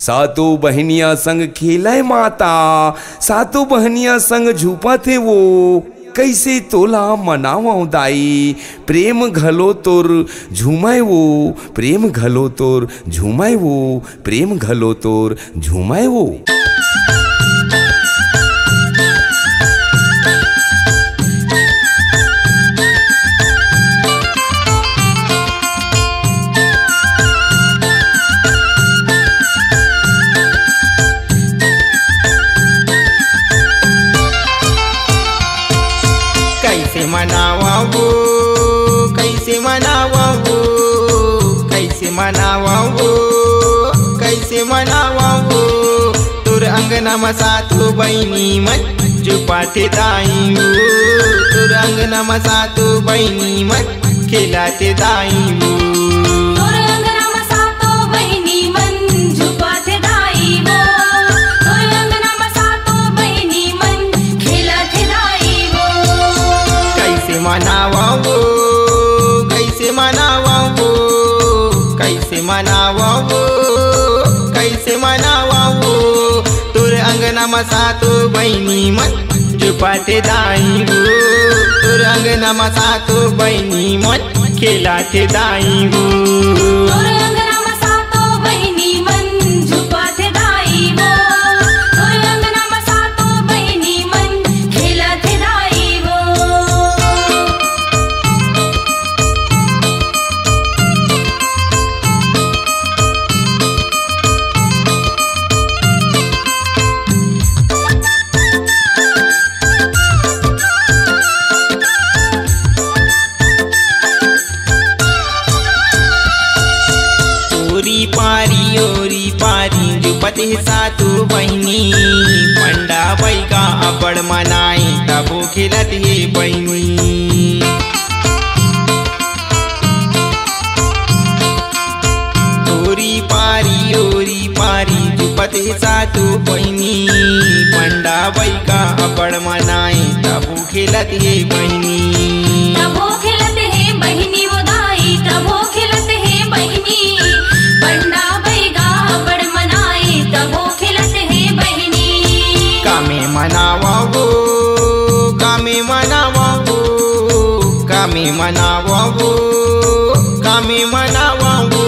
सातों बहनिया संग खेलाय माता, सातों बहनिया संग झूपा थे वो, कैसे तोला मनावाऊं दाई, प्रेम घलो तोर झूमाय वो, प्रेम घलो तोर झूमाय वो, प्रेम घलो तोर झूमाय वो। कैसे मनावा वो, कैसे मनावा वो, कैसे मनावा वो, कैसे मनावा वो, तोर अंगना में सातो बहनी मत छुपाते दाई वो, तोर अंगना में सातो बहनी मत खिलाते दाई वो। मनावा वो, कैसे मनावा वो, कैसे मनावा वो, कैसे मनावा वो, तोर अंगना में सातो बहनी मत छुपाते दाई वो, तोर अंगना में सातो बहनी मत खिलाते दाई वो। पारी ओरी पारी जुपत सातु बहनी, पंडा बैगा अबड़ मनाई तबो खिलत हे बहनी। ओरी पारी जुपत सातु बहनी, पंडा बैगा अबड़ मनाई तबो खिलत हे बहनी। तबो खिलत हे बहनी वो दाई, तबो खिलत हे बहनी, पंडा बैगा बड़ मनाई तबो खिलत है बहनी। कामे मनावा वो, कामे मनावा वो, कामे मनावा वो, कामे मनावा वो,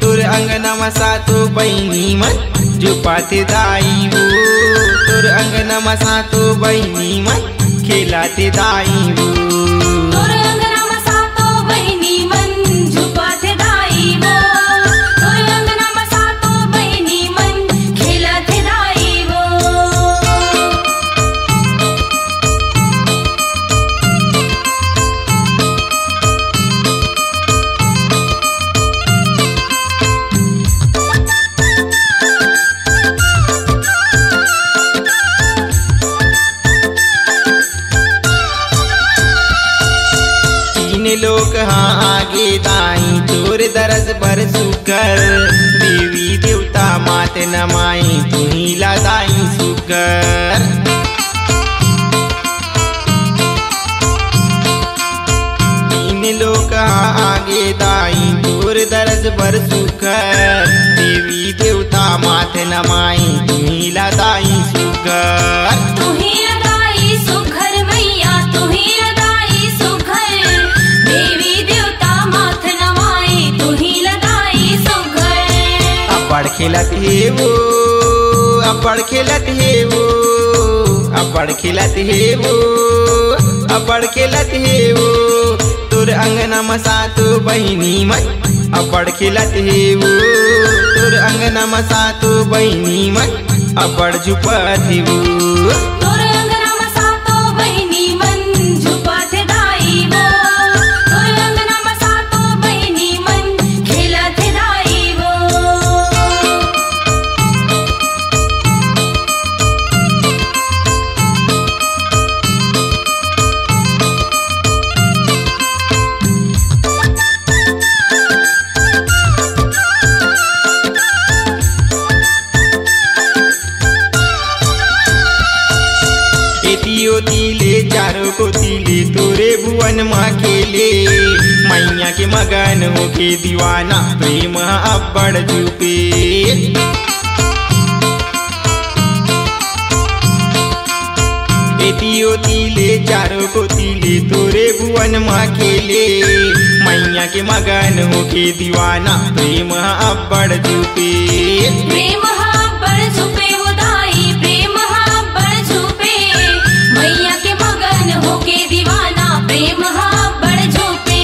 तोर अंगना में सातो बहनी मत छुपाते दाई वो, तोर अंगना में सातो बहनी मत खिलाते दाई वो। लोग हाँ आगे दाई तोर दरस पर सुकर, देवी देवता मात नमाई तुम्ही लादाई सुकर। तीन लोग हाँ आगे दाई तोर दरस पर सुकर, देवी देवता मात नमाई तुम्ही लादाई सुकर। अबड़ खिलत हे वो, अबड़ खिलत हे वो, अबड़ खिलत हे वो, अबड़ खिलत हे वो, तोर अंगना में सातो बहनी मत अबड़ खिलत हे वो, तोर अंगना में सातो बहनी मत अबड़ झुपत हे वो। तिले चारों को तिले तोरे भुवन माँ खेले, मैया के मगन होके दीवाना प्रेम अब्बड़ जुपे। तीओ तीले चारों को तीले तोरे भुवन माँ खेले मैया के मगन होके दीवाना प्रेम अब्बड़ झूपे प्रेम अब्बड़ झूपे उदाई प्रेम अब्बड़ झूपे मैया के मगन होके दीवाना प्रेम अब्बड़ झूपे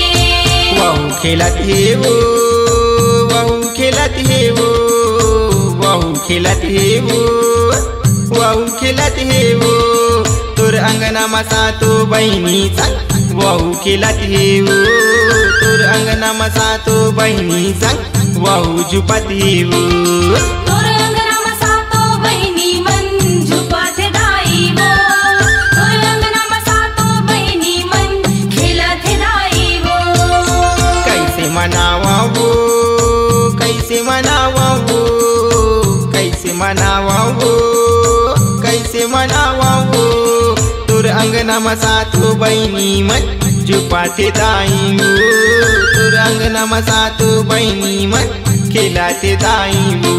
वहू खेलत है वो वहू खेलत है वो वहू खेलत है वो वहू खेलत है वो तोर अंगना मसा तो बहनी संग वहू खेलत है वो तोर अंगना मसा तो बहनी संग वहू झुपत है वो तोर अंगना मसा तो बहिनी मन झुपत दाई वो तोर अंगना मसा तो बहिनी मन खेलत दाई वो कैसे मनावा वो कैसे मनावा वो कैसे मनावा वो कैसे मनावा वो तोर अंगना मसा तो बहनी मन झुपाते दाई वो तोर अंगना मसा तो बहनी मन खिलाते दाई वो